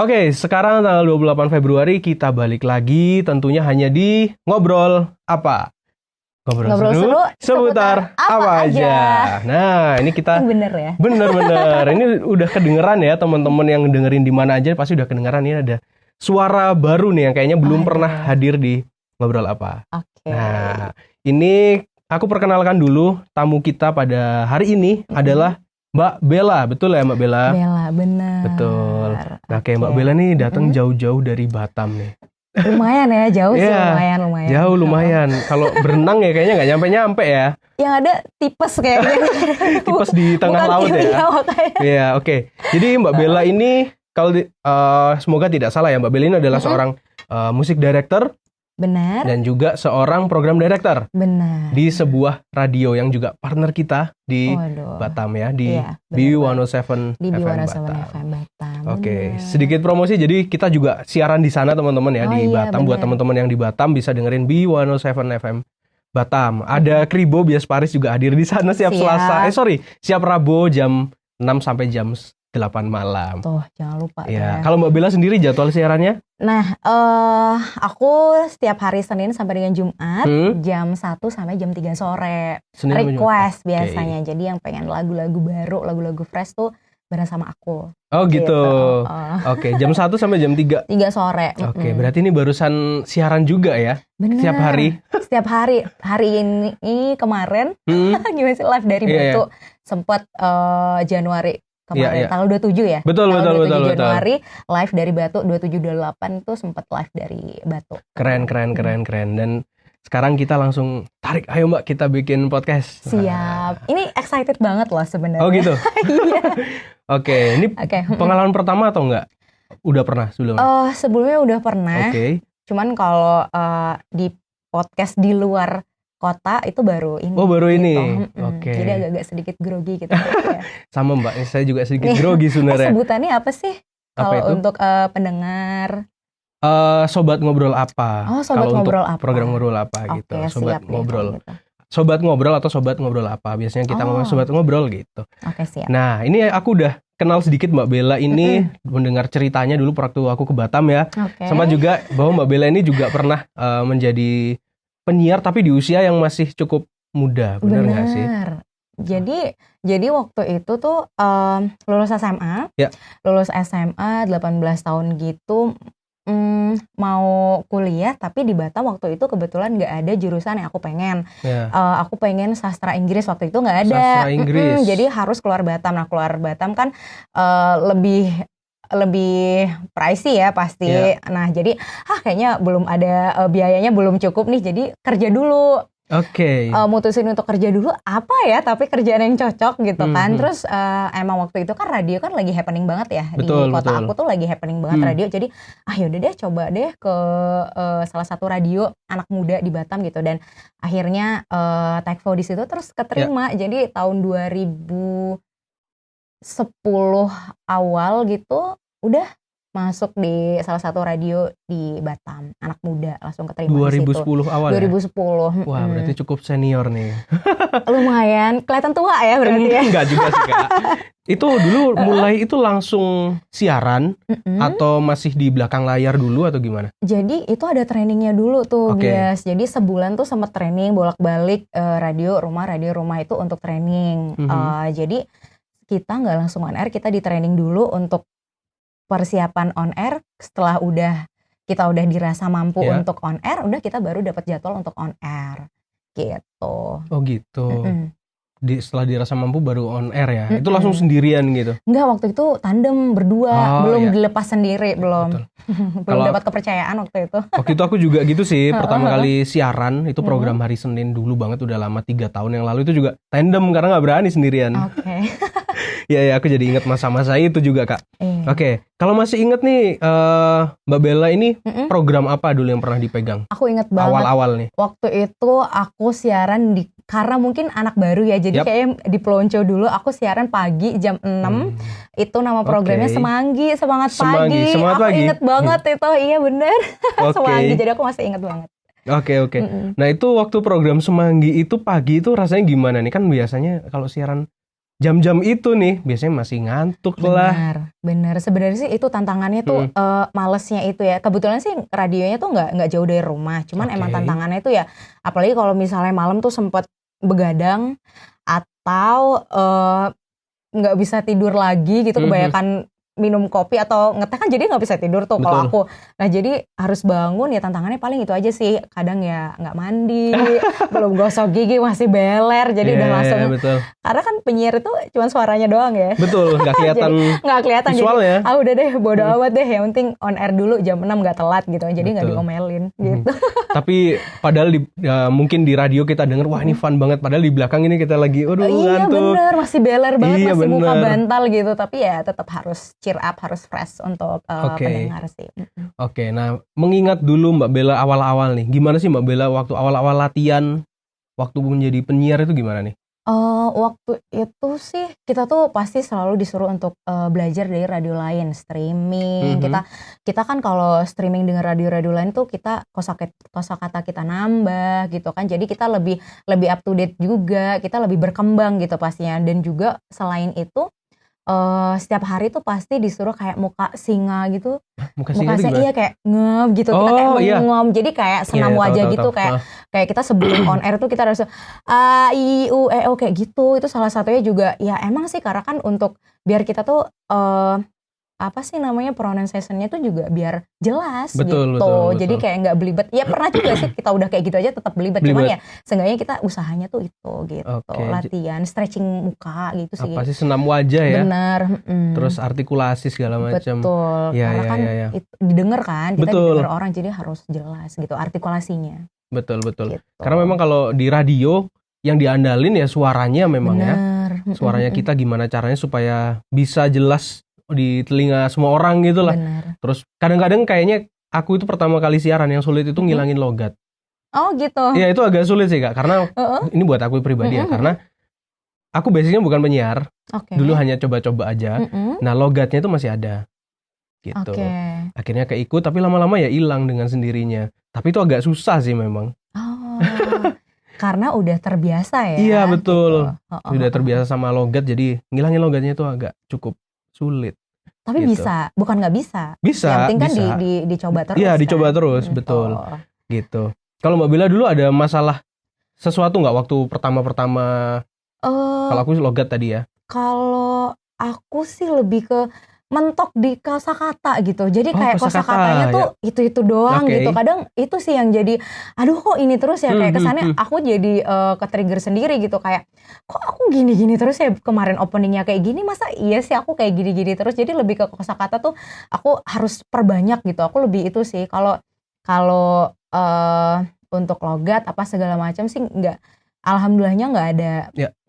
Oke, sekarang tanggal 28 Februari kita balik lagi tentunya hanya di Ngobrol Apa? Ngobrol seru seputar apa aja. Nah, ini kita bener ya. Bener. Ini udah kedengeran ya teman-teman yang dengerin di mana aja pasti udah kedengeran. Ini ada suara baru nih yang kayaknya belum pernah hadir di Ngobrol Apa. Oke. Nah, ini aku perkenalkan dulu tamu kita pada hari ini adalah Mbak Bella. Betul ya Mbak Bella? Bella, bener. Betul. Nah, kayak Mbak Bella nih datang jauh-jauh dari Batam nih. Lumayan ya, jauh sih, lumayan. Jauh lumayan. Kalau berenang ya kayaknya nggak nyampe-nyampe ya. Yang ada tipes kayaknya. Tipes di tengah laut ya. Iya, oke. Jadi Mbak Bella ini kalau semoga tidak salah ya, Mbak Bella ini adalah seorang musik director. Benar. Dan juga seorang program director. Benar. Di sebuah radio yang juga partner kita di Batam ya, di B107 di FM B107 Batam. FM Batam. Oke, sedikit promosi. Jadi kita juga siaran di sana teman-teman ya, di Batam. Buat teman-teman yang di Batam bisa dengerin B107 FM Batam. Ada Kribo Bias Paris juga hadir di sana siap Rabu jam 6 sampai jam 8 malam. Tuh, jangan lupa ya. Kalau Mbak Bella sendiri jadwal siarannya? Nah, aku setiap hari Senin sampai dengan Jumat jam 1 sampai jam 3 sore. Senin request biasanya. Jadi yang pengen lagu-lagu baru, lagu-lagu fresh tuh bareng sama aku. Oh gitu. Oke, jam 1 sampai jam 3. 3 sore. Oke, berarti ini barusan siaran juga ya? Bener. Setiap hari? Setiap hari. Hari ini kemarin gimana sih live dari Batu. Sempat Januari kemarin tanggal 27 ya. Betul. Januari live dari Batu, 27-28 itu sempat live dari Batu. Keren. Dan sekarang kita langsung tarik, ayo Mbak kita bikin podcast. Siap. Ini excited banget loh sebenarnya. Oh gitu. Iya. Oke, ini pengalaman pertama atau enggak? Udah pernah sebelumnya? Sebelumnya udah pernah. Oke. Cuman kalau di podcast di luar kota itu baru ini. Oh baru gitu. ini. Oke. Jadi agak-agak sedikit grogi gitu. Ya. Sama Mbak, saya juga sedikit grogi sebenarnya. Sebutannya apa sih? Kalau untuk pendengar? Sobat Ngobrol Apa. Oh, Sobat kalau Ngobrol untuk Apa. Program Ngobrol Apa gitu. Sobat Ngobrol. Gitu. Sobat Ngobrol atau Sobat Ngobrol Apa. Biasanya kita ngomong Sobat Ngobrol gitu. Oke, siap. Nah, ini aku udah kenal sedikit Mbak Bella ini, mendengar ceritanya dulu waktu aku ke Batam ya. Sama juga bahwa Mbak Bella ini juga pernah menjadi penyiar tapi di usia yang masih cukup muda, benar nggak sih? Jadi waktu itu tuh lulus SMA, lulus SMA 18 tahun gitu, mau kuliah tapi di Batam waktu itu kebetulan nggak ada jurusan yang aku pengen. Aku pengen sastra Inggris waktu itu nggak ada. Sastra Inggris. Jadi harus keluar Batam. Nah keluar Batam kan lebih pricey ya pasti. Nah jadi kayaknya belum ada biayanya belum cukup nih. Jadi kerja dulu. Oke. Mutusin untuk kerja dulu apa ya? Tapi kerjaan yang cocok gitu kan. Terus emang waktu itu kan radio kan lagi happening banget ya di kota aku tuh lagi happening banget radio. Jadi yaudah deh coba deh ke salah satu radio anak muda di Batam gitu. Dan akhirnya Tekvo di situ terus keterima. Jadi tahun 2010 awal gitu udah masuk di salah satu radio di Batam, anak muda langsung keterima 2010 di situ. Awal 2010. Wah, berarti cukup senior nih. Lumayan, kelihatan tua ya berarti ya. Enggak juga sih Kak. Itu dulu mulai itu langsung siaran atau masih di belakang layar dulu atau gimana? Jadi itu ada trainingnya dulu tuh, Bias. Jadi sebulan tuh sempat training bolak-balik radio rumah itu untuk training. Jadi kita nggak langsung on air, kita di training dulu untuk persiapan on air. Setelah kita udah dirasa mampu untuk on air, udah kita baru dapat jadwal untuk on air gitu. Oh gitu. Setelah dirasa mampu baru on air ya. Itu langsung sendirian gitu? Enggak, waktu itu tandem berdua, belum dilepas sendiri, belum. Belum dapat kepercayaan waktu itu. Waktu itu aku juga gitu sih, pertama kali siaran itu program hari Senin dulu banget, udah lama 3 tahun yang lalu itu juga tandem karena nggak berani sendirian. Ya aku jadi ingat masa-masa itu juga Kak. Oke, kalau masih inget nih Mbak Bella ini program apa dulu yang pernah dipegang? Aku inget banget. Awal-awal nih. Waktu itu aku siaran karena mungkin anak baru ya, jadi kayak di Pelonco dulu aku siaran pagi jam 6. Itu nama programnya Semanggi, Semangat Pagi. Aku inget banget itu, iya bener. Semanggi, jadi aku masih inget banget. Oke. Nah itu waktu program Semanggi itu pagi itu rasanya gimana nih? Kan biasanya kalau siaran jam-jam itu nih biasanya masih ngantuk lah. Bener. Sebenarnya sih itu tantangannya tuh malesnya itu ya. Kebetulan sih radionya tuh nggak jauh dari rumah. Cuman emang tantangannya tuh ya, apalagi kalau misalnya malam tuh sempet begadang atau nggak bisa tidur lagi gitu, kebanyakan minum kopi atau ngeteh kan jadi nggak bisa tidur tuh kalau aku. Nah jadi harus bangun ya, tantangannya paling itu aja sih. Kadang ya nggak mandi, belum gosok gigi masih beler, jadi udah langsung. Betul. Karena kan penyiar itu cuma suaranya doang ya. Betul, nggak kelihatan. Nggak kelihatan visualnya. Jadi, udah deh bodo amat deh. Yang penting on air dulu jam 6 nggak telat gitu. Jadi nggak diomelin gitu. Tapi padahal mungkin di radio kita denger wah ini fun banget. Padahal di belakang ini kita lagi ngantuk. Iya bener, masih beler banget, masih muka bantal gitu. Tapi ya tetap harus cheer up, harus fresh untuk pendengar sih. Oke, nah mengingat dulu Mbak Bella awal-awal nih, gimana sih Mbak Bella waktu awal-awal latihan, waktu menjadi penyiar itu gimana nih? Waktu itu sih kita tuh pasti selalu disuruh untuk belajar dari radio lain, streaming. Kita kan kalau streaming dengan radio-radio lain tuh kita kosakata kita nambah gitu kan. Jadi kita lebih up to date juga, kita lebih berkembang gitu pastinya. Dan juga selain itu setiap hari tuh pasti disuruh kayak muka singa gitu. Muka singa iya kayak ngep gitu. Kita kayak ngom. Jadi kayak senam wajah gitu. Kayak kita sebelum on air tuh kita harus a i u e o kayak gitu. Itu salah satunya juga ya emang sih karena kan untuk biar kita tuh apa sih namanya pronunciation-nya tuh juga biar jelas betul. Jadi kayak nggak belibet. Ya pernah juga sih kita udah kayak gitu aja tetap belibet. Cuman ya seenggaknya kita usahanya tuh itu gitu. Latihan, stretching muka gitu sih. Apa sih senam wajah ya? Benar. Terus artikulasi segala macam. Betul. Karena kan itu didengar kan, kita didengar orang jadi harus jelas gitu artikulasinya. Betul. Gitu. Karena memang kalau di radio yang diandalin ya suaranya memang ya. Suaranya kita gimana caranya supaya bisa jelas di telinga semua orang gitu lah. Terus kadang-kadang kayaknya aku itu pertama kali siaran yang sulit itu ngilangin logat. Oh gitu. Iya itu agak sulit sih Kak, karena ini buat aku pribadi ya, karena aku basicnya bukan penyiar. Dulu hanya coba-coba aja. Nah logatnya itu masih ada. Gitu. Akhirnya keikut tapi lama-lama ya hilang dengan sendirinya. Tapi itu agak susah sih memang. Karena udah terbiasa ya. Iya betul. Gitu. Udah terbiasa sama logat jadi ngilangin logatnya itu agak cukup sulit. Tapi gitu. Bukan nggak bisa. Bisa. Yang penting kan dicoba terus. Iya dicoba terus, betul. Gitu. Kalau Mbak Bella dulu ada masalah sesuatu nggak waktu pertama-pertama? Kalau aku logat tadi ya. Kalau aku sih lebih ke mentok di kosakata gitu. Jadi kayak kosakatanya tuh itu doang gitu. Kadang itu sih yang jadi aduh kok ini terus ya, kayak kesannya aku jadi ke-trigger sendiri gitu, kayak kok aku gini-gini terus ya, kemarin openingnya kayak gini, masa iya sih aku kayak gini-gini terus. Jadi lebih ke kosakata tuh aku harus perbanyak gitu. Aku lebih itu sih. Kalau untuk logat apa segala macam sih enggak, alhamdulillahnya enggak ada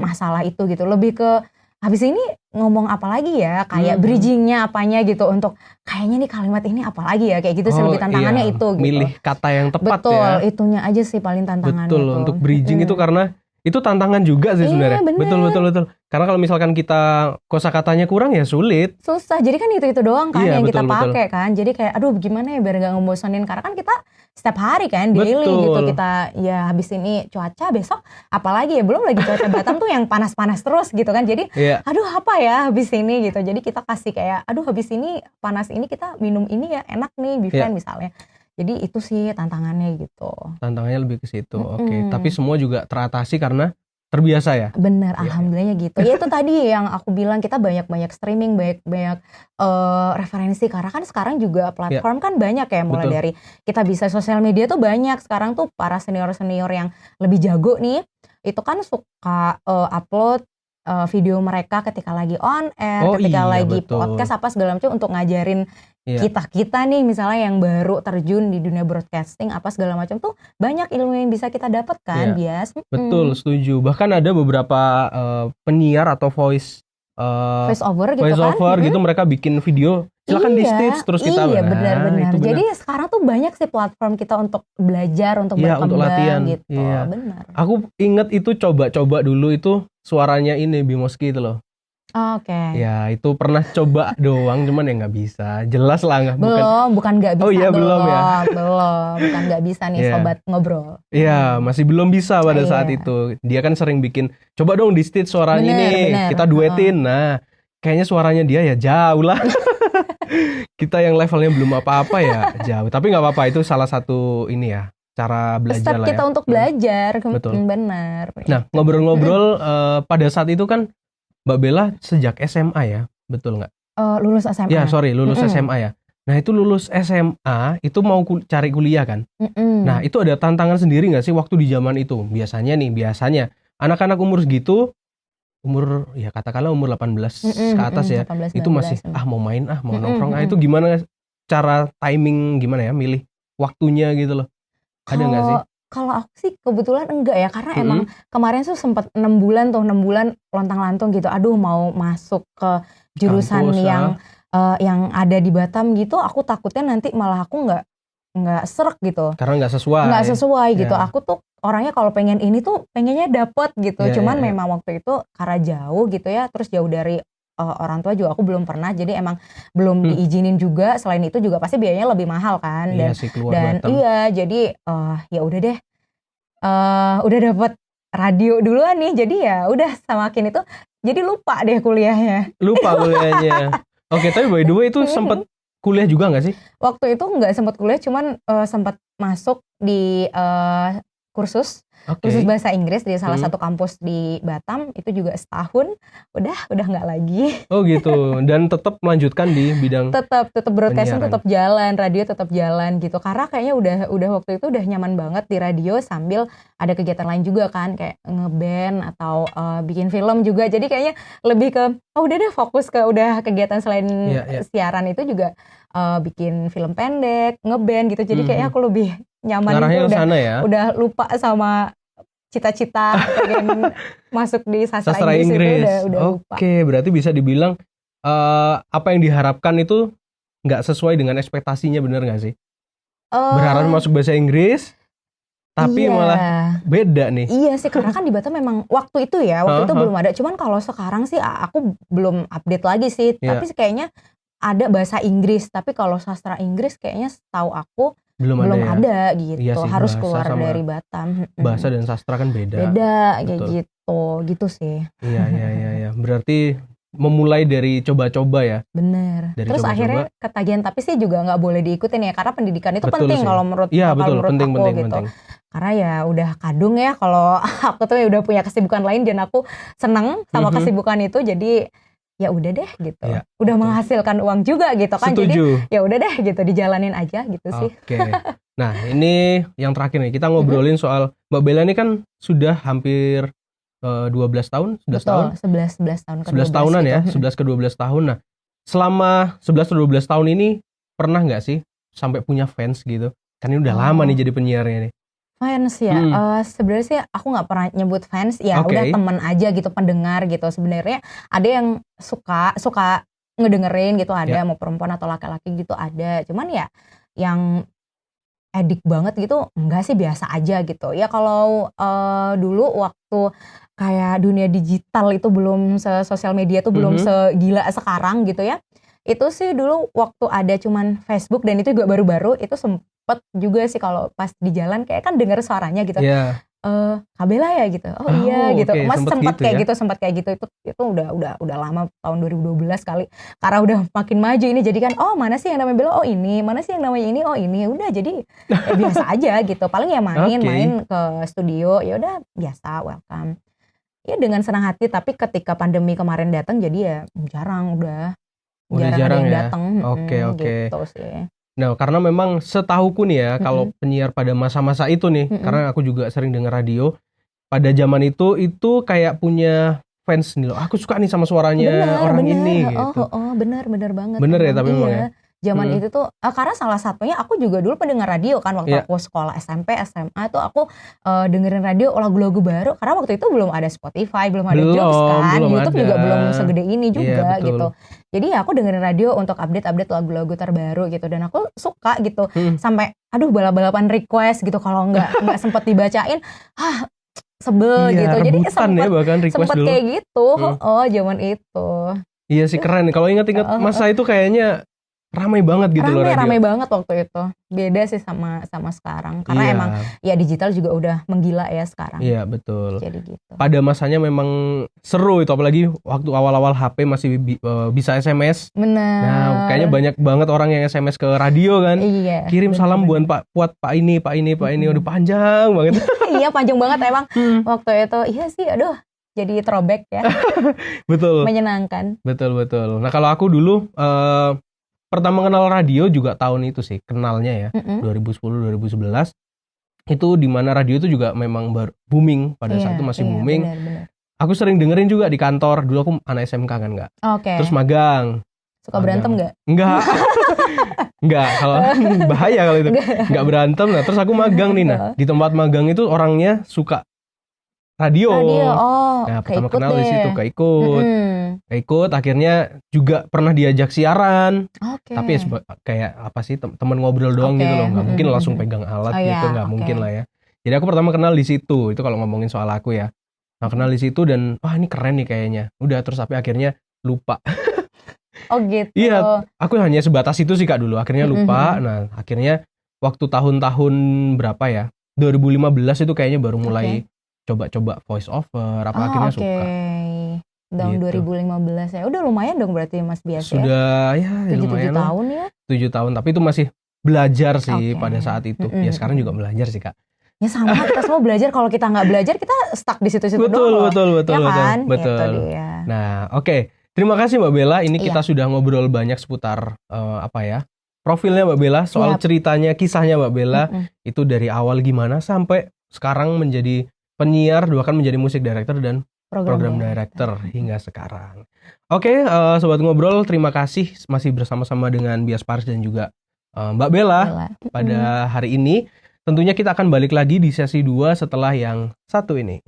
masalah itu gitu. Lebih ke habis ini ngomong apa lagi ya, kayak bridgingnya apanya gitu, untuk kayaknya nih kalimat ini apa lagi ya, kayak gitu sih lebih tantangannya itu gitu. Milih kata yang tepat. Betul, itunya aja sih paling tantangannya. Betul, untuk bridging itu karena itu tantangan juga sih sebenarnya. Betul. Karena kalau misalkan kita kosakatanya kurang ya sulit. Susah. Jadi kan itu doang kan yang kita pakai kan. Jadi kayak aduh gimana ya biar gak ngebosanin, karena kan kita setiap hari kan daily gitu kita ya. Habis ini cuaca, besok apalagi ya, belum lagi cuaca Batam tuh yang panas-panas terus gitu kan. Jadi aduh apa ya habis ini gitu. Jadi kita kasih kayak aduh habis ini panas ini kita minum ini ya enak nih Bifen misalnya. Jadi itu sih tantangannya gitu. Tantangannya lebih ke situ. Oke. Tapi semua juga teratasi karena terbiasa ya. Bener, alhamdulillahnya gitu. Ya itu tadi yang aku bilang, kita banyak streaming, banyak referensi, karena kan sekarang juga platform kan banyak ya, mulai dari kita bisa sosial media tuh banyak. Sekarang tuh para senior yang lebih jago nih, itu kan suka upload video mereka ketika lagi on air, ketika lagi podcast apa segala macam, untuk ngajarin kita nih misalnya yang baru terjun di dunia broadcasting apa segala macam, tuh banyak ilmu yang bisa kita dapatkan, Bias. Betul, setuju. Bahkan ada beberapa penyiar atau voice over gitu gitu, mereka bikin video, silakan di stage terus kita benar. Jadi sekarang tuh banyak sih platform kita untuk belajar, untuk berkembang, untuk latihan gitu. Benar. Aku inget itu coba dulu itu suaranya ini Bimoski itu loh. Oke. Ya itu pernah coba doang, cuman ya nggak bisa. Jelas lah nggak. Bukan nggak bisa. Oh iya belum ya. Belum, bukan nggak bisa nih sobat ngobrol. Iya, masih belum bisa pada saat itu. Dia kan sering bikin, coba dong di stage suara ini, kita duetin. Nah, kayaknya suaranya dia ya jauh lah. Kita yang levelnya belum apa-apa ya jauh. Tapi nggak apa-apa, itu salah satu ini ya, cara belajar step lah ya. Kita untuk belajar. Betul. Benar. Nah, ngobrol-ngobrol pada saat itu kan Mbak Bella sejak SMA ya, betul nggak? Lulus SMA. Ya, lulus SMA ya. Nah, itu lulus SMA, itu mau cari kuliah kan? Nah, itu ada tantangan sendiri nggak sih waktu di zaman itu? Biasanya anak-anak umur segitu, ya katakanlah umur 18 ke atas ya, 18, itu masih mau main, mau nongkrong. Itu gimana cara timing, gimana ya, milih waktunya gitu loh? Ada nggak sih? Kalau aku sih kebetulan enggak ya, karena emang kemarin tuh sempat 6 bulan lontang-lantung gitu. Aduh, mau masuk ke jurusan kampus, yang ada di Batam gitu, aku takutnya nanti malah aku nggak srek gitu. Karena nggak sesuai gitu. Aku tuh orangnya kalau pengen ini tuh pengennya dapet gitu. Cuman memang waktu itu karena jauh gitu ya, terus jauh dari orang tua juga aku belum pernah, jadi emang belum diizinin juga. Selain itu juga pasti biayanya lebih mahal kan. Dan iya, jadi ya udah deh, udah dapet radio duluan nih, jadi ya udah semakin itu jadi lupa deh kuliahnya. Oke, tapi by the way itu sempat kuliah juga nggak sih? Waktu itu nggak sempat kuliah, cuman sempat masuk di kursus bahasa Inggris di salah satu kampus di Batam. Itu juga setahun, udah nggak lagi. Oh gitu. Dan tetap melanjutkan di bidang tetap broadcasting, tetap jalan, radio tetap jalan gitu. Karena kayaknya udah waktu itu udah nyaman banget di radio sambil ada kegiatan lain juga kan, kayak ngeband atau bikin film juga. Jadi kayaknya lebih ke udah deh fokus ke udah kegiatan selain siaran itu juga bikin film pendek, ngeband gitu. Jadi kayaknya aku lebih nyaman itu udah lupa sama cita-cita pengen masuk di sastra Inggris. Itu udah lupa. Oke, berarti bisa dibilang apa yang diharapkan itu nggak sesuai dengan ekspektasinya, bener nggak sih? Berharap masuk bahasa Inggris, tapi malah beda nih. Iya sih, karena kan di Batam memang waktu itu belum ada. Cuman kalau sekarang sih aku belum update lagi sih. Tapi kayaknya ada bahasa Inggris, tapi kalau sastra Inggris kayaknya setahu aku belum ada gitu. Iya sih, harus keluar dari Batam. Bahasa dan sastra kan beda kayak gitu sih. Iya. Berarti memulai dari coba-coba ya. Bener. Terus akhirnya ketagihan, tapi sih juga nggak boleh diikutin ya, karena pendidikan itu penting kalau menurut penting, aku gitu. Karena ya udah kadung ya kalau aku tuh udah punya kesibukan lain dan aku seneng sama kesibukan itu, jadi ya udah deh gitu. Udah menghasilkan uang juga gitu kan. Setuju. Jadi ya udah deh gitu, dijalanin aja gitu sih. Oke. Nah, ini yang terakhir nih, kita ngobrolin soal Mbak Bella ini kan sudah hampir 12 tahun, 11 tahun? 11 tahun ke 11 tahunan gitu. Ya, 11 ke 12 tahun. Nah, selama 11 ke 12 tahun ini pernah nggak sih sampai punya fans gitu? Kan ini udah lama nih jadi penyiarnya nih. Fans ya, sebenarnya sih aku nggak pernah nyebut fans ya, udah temen aja gitu, pendengar gitu. Sebenarnya ada yang suka ngedengerin gitu, ada mau perempuan atau laki-laki gitu ada. Cuman ya yang edik banget gitu enggak sih, biasa aja gitu. Ya kalau dulu waktu kayak dunia digital itu belum sosial media tuh belum segila sekarang gitu ya. Itu sih dulu waktu ada cuman Facebook, dan itu juga baru-baru, itu sempet juga sih kalau pas di jalan kayak kan denger suaranya gitu. Kak Bella ya gitu. Iya gitu. Mas sempat gitu, kayak gitu, sempat kayak gitu. Itu udah lama, tahun 2012 kali. Karena udah makin maju ini, jadi kan mana sih yang namanya Bella? Oh ini. Mana sih yang namanya ini? Oh ini. Udah jadi biasa aja gitu. Paling ya main ke studio, ya udah biasa, welcome. Ya dengan senang hati, tapi ketika pandemi kemarin datang jadi ya jarang jarang yang ya. datang. Oke. Gitu sih. Nah, karena memang setahuku nih ya, kalau penyiar pada masa-masa itu nih, karena aku juga sering dengar radio, pada zaman itu kayak punya fans nih loh. Aku suka nih sama suaranya orang ini gitu. Bener banget. Bener ya, tapi memang ya. Zaman itu tuh karena salah satunya aku juga dulu pendengar radio kan, waktu aku sekolah SMP, SMA itu aku dengerin radio lagu-lagu baru, karena waktu itu belum ada Spotify, belum ada Joox kan, YouTube juga belum segede ini juga gitu. Jadi ya aku dengerin radio untuk update lagu-lagu terbaru gitu, dan aku suka gitu. Sampai bala-balapan request gitu, kalau nggak sempet dibacain, sebel gitu. Jadi ya bahkan request sempet dulu. Kayak gitu. Zaman itu. Iya sih keren. Kalau ingat-ingat masa itu kayaknya ramai banget gitu loh radio. Ramai banget waktu itu. Beda sih sama sekarang. Karena emang ya digital juga udah menggila ya sekarang. Iya betul. Jadi gitu. Pada masanya memang seru itu, apalagi waktu awal-awal HP masih bisa SMS. Benar. Nah kayaknya banyak banget orang yang SMS ke radio kan. Iya. Kirim salam buat Pak ini. Udah panjang banget. Iya panjang banget emang. Waktu itu iya sih aduh. Jadi throwback ya. Betul. Menyenangkan. Betul. Nah kalau aku dulu pertama kenal radio juga tahun itu sih, kenalnya ya 2010-2011 itu dimana radio itu juga memang booming pada saat itu masih booming. Bener. Aku sering dengerin juga di kantor, dulu aku anak SMK kan nggak. Terus magang. Suka berantem nggak? Enggak, kalau bahaya kalau itu. Nggak berantem. Nah terus aku magang nih, nah di tempat magang itu orangnya suka radio. Nah pertama kenal di situ keikut, akhirnya juga pernah diajak siaran. Tapi kayak apa sih teman ngobrol doang gitu loh, nggak mungkin langsung pegang alat gitu, nggak mungkin lah ya. Jadi aku pertama kenal di situ, itu kalau ngomongin soal aku ya. Nah kenal di situ dan wah ini keren nih kayaknya. Udah terus tapi akhirnya lupa. Gitu. Iya, aku hanya sebatas itu sih Kak dulu. Akhirnya lupa. Nah akhirnya waktu tahun-tahun berapa ya? 2015 itu kayaknya baru mulai coba-coba voice over, akhirnya suka. Tahun gitu. 2015 ya. Udah lumayan dong berarti Mas Bias ya. Sudah ya 7 lumayan tahun ya. 7 tahun, tapi itu masih belajar sih pada saat itu. Ya sekarang juga belajar sih Kak. Ya sama, kita semua belajar. Kalau kita nggak belajar kita stuck di situ-situ doang. Betul. Ya kan? Betul. Gitu dia. Nah, oke. Terima kasih Mbak Bella. Ini kita sudah ngobrol banyak seputar profilnya Mbak Bella, soal ceritanya, kisahnya Mbak Bella. Itu dari awal gimana sampai sekarang menjadi penyiar, bahkan menjadi musik director dan program director hingga sekarang. Oke, Sobat Ngobrol, terima kasih masih bersama-sama dengan Bias Paris dan juga Mbak Bella pada hari ini. Tentunya kita akan balik lagi di sesi 2 setelah yang satu ini.